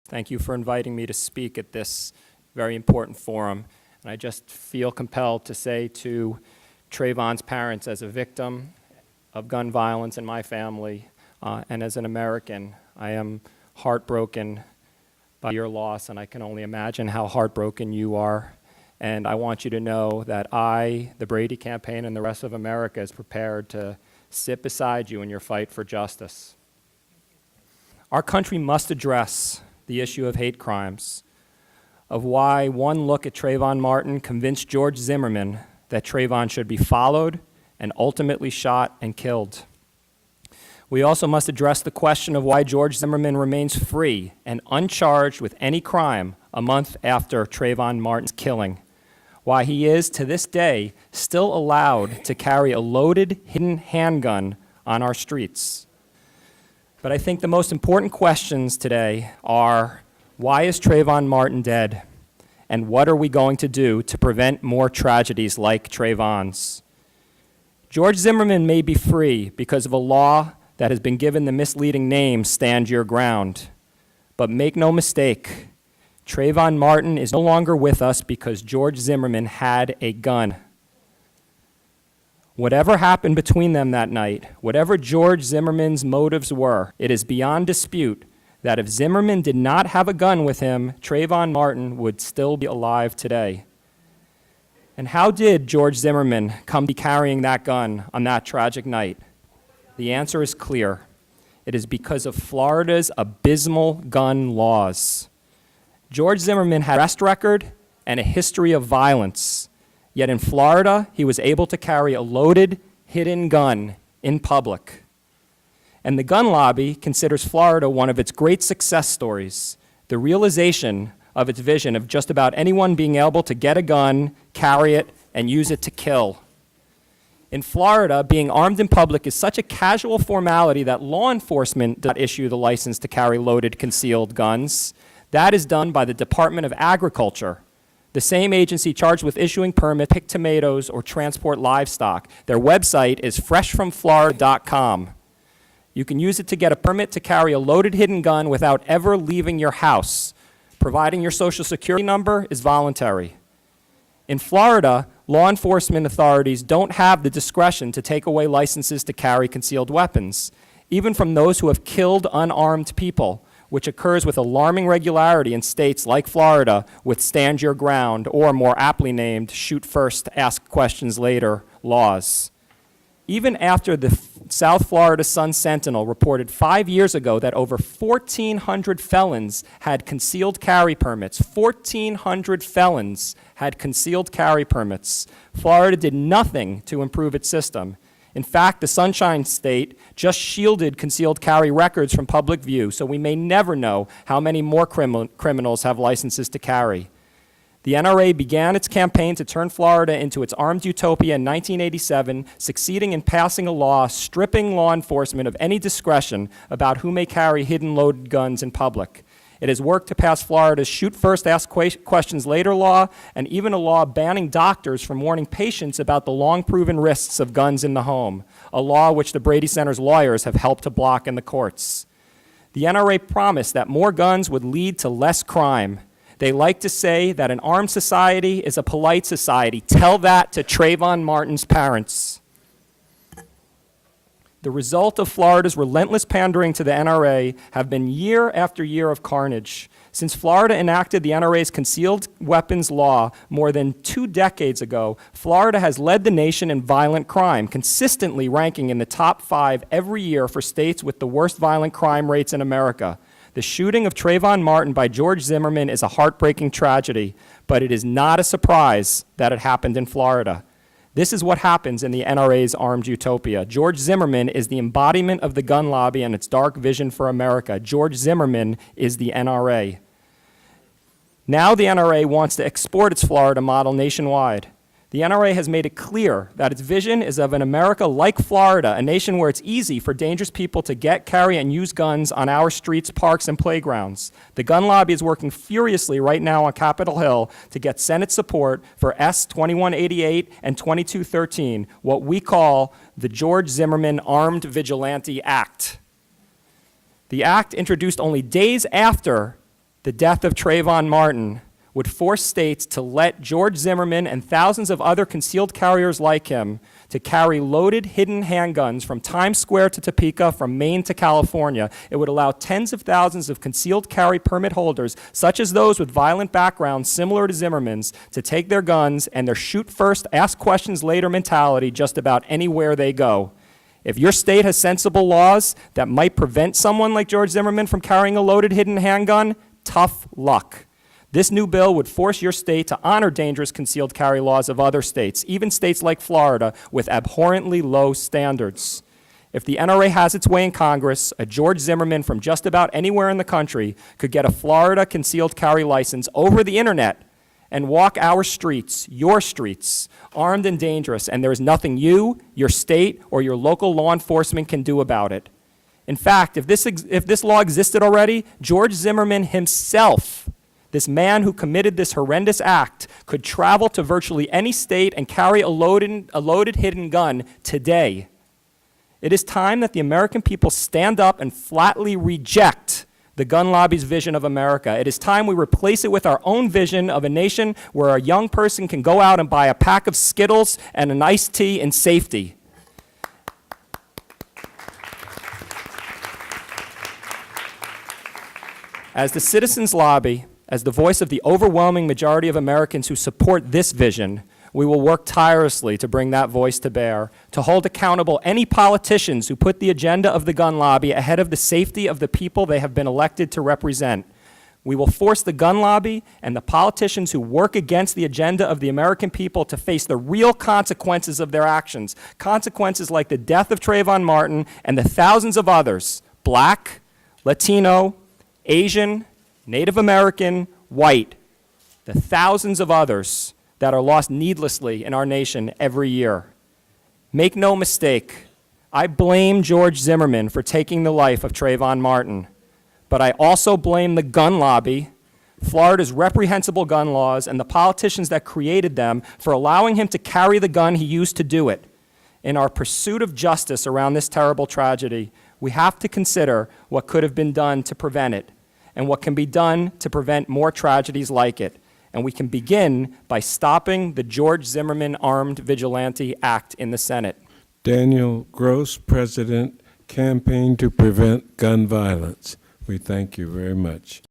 Thank you for inviting me to speak at this very important forum. And I just feel compelled to say to Trayvon's parents, as a victim of gun violence in my family, and as an American, I am heartbroken by your loss, and I can only imagine how heartbroken you are. And I want you to know that I, the Brady Campaign, and the rest of America is prepared to sit beside you in your fight for justice. Our country must address the issue of hate crimes, of why one look at Trayvon Martin convinced George Zimmerman that Trayvon should be followed and ultimately shot and killed. We also must address the question of why George Zimmerman remains free and uncharged with any crime a month after Trayvon Martin's killing, why he is, to this day, still allowed to carry a loaded, hidden handgun on our streets. But I think the most important questions today are, why is Trayvon Martin dead? And what are we going to do to prevent more tragedies like Trayvon's? George Zimmerman may be free because of a law that has been given the misleading name Stand Your Ground. But make no mistake, Trayvon Martin is no longer with us because George Zimmerman had a gun. Whatever happened between them that night, whatever George Zimmerman's motives were, it is beyond dispute that if Zimmerman did not have a gun with him, Trayvon Martin would still be alive today. And how did George Zimmerman come to be carrying that gun on that tragic night? The answer is clear. It is because of Florida's abysmal gun laws. George Zimmerman had an arrest record and a history of violence. Yet in Florida, he was able to carry a loaded, hidden gun in public. And the gun lobby considers Florida one of its great success stories, the realization of its vision of just about anyone being able to get a gun, carry it, and use it to kill. In Florida, being armed in public is such a casual formality that law enforcement does not issue the license to carry loaded, concealed guns. That is done by the Department of Agriculture, the same agency charged with issuing permits to pick tomatoes or transport livestock. Their website is freshfromflorida.com. You can use it to get a permit to carry a loaded hidden gun without ever leaving your house. Providing your social security number is voluntary. In Florida, law enforcement authorities don't have the discretion to take away licenses to carry concealed weapons, even from those who have killed unarmed people, which occurs with alarming regularity in states like Florida with Stand Your Ground, or more aptly named Shoot First, Ask Questions Later laws. Even after the South Florida Sun-Sentinel reported 5 years ago that over 1,400 felons had concealed carry permits, 1,400 felons had concealed carry permits, Florida did nothing to improve its system. In fact, the Sunshine State just shielded concealed carry records from public view, so we may never know how many more criminals have licenses to carry. The NRA began its campaign to turn Florida into its armed utopia in 1987, succeeding in passing a law stripping law enforcement of any discretion about who may carry hidden loaded guns in public. It has worked to pass Florida's Shoot First, Ask Questions Later law, and even a law banning doctors from warning patients about the long-proven risks of guns in the home, a law which the Brady Center's lawyers have helped to block in the courts. The NRA promised that more guns would lead to less crime. They like to say that an armed society is a polite society. Tell that to Trayvon Martin's parents. The result of Florida's relentless pandering to the NRA have been year after year of carnage. Since Florida enacted the NRA's concealed weapons law more than 2 decades ago, Florida has led the nation in violent crime, consistently ranking in the top 5 every year for states with the worst violent crime rates in America. The shooting of Trayvon Martin by George Zimmerman is a heartbreaking tragedy, but it is not a surprise that it happened in Florida. This is what happens in the NRA's armed utopia. George Zimmerman is the embodiment of the gun lobby and its dark vision for America. George Zimmerman is the NRA. Now the NRA wants to export its Florida model nationwide. The NRA has made it clear that its vision is of an America like Florida, a nation where it's easy for dangerous people to get, carry, and use guns on our streets, parks, and playgrounds. The gun lobby is working furiously right now on Capitol Hill to get Senate support for S. 2188 and 2213, what we call the George Zimmerman Armed Vigilante Act. The act, introduced only days after the death of Trayvon Martin would force states to let George Zimmerman and thousands of other concealed carriers like him to carry loaded, hidden handguns from Times Square to Topeka, from Maine to California. It would allow tens of thousands of concealed carry permit holders, such as those with violent backgrounds similar to Zimmerman's, to take their guns and their shoot first, ask questions later mentality just about anywhere they go. If your state has sensible laws that might prevent someone like George Zimmerman from carrying a loaded, hidden handgun, tough luck. This new bill would force your state to honor dangerous concealed carry laws of other states, even states like Florida, with abhorrently low standards. If the NRA has its way in Congress, a George Zimmerman from just about anywhere in the country could get a Florida concealed carry license over the internet and walk our streets, your streets, armed and dangerous, and there is nothing you, your state, or your local law enforcement can do about it. In fact, if this law existed already, George Zimmerman himself, this man who committed this horrendous act, could travel to virtually any state and carry a loaded hidden gun today. It is time that the American people stand up and flatly reject the gun lobby's vision of America. It is time we replace it with our own vision of a nation where a young person can go out and buy a pack of Skittles and an iced tea in safety. As the citizens' lobby, as the voice of the overwhelming majority of Americans who support this vision, we will work tirelessly to bring that voice to bear, to hold accountable any politicians who put the agenda of the gun lobby ahead of the safety of the people they have been elected to represent. We will force the gun lobby and the politicians who work against the agenda of the American people to face the real consequences of their actions, consequences like the death of Trayvon Martin and the thousands of others, Black, Latino, Asian, Native American, white, the thousands of others that are lost needlessly in our nation every year. Make no mistake, I blame George Zimmerman for taking the life of Trayvon Martin, but I also blame the gun lobby, Florida's reprehensible gun laws, and the politicians that created them for allowing him to carry the gun he used to do it. In our pursuit of justice around this terrible tragedy, we have to consider what could have been done to prevent it, and what can be done to prevent more tragedies like it. And we can begin by stopping the George Zimmerman Armed Vigilante Act in the Senate. Daniel Gross, President, Campaign to Prevent Gun Violence. We thank you very much.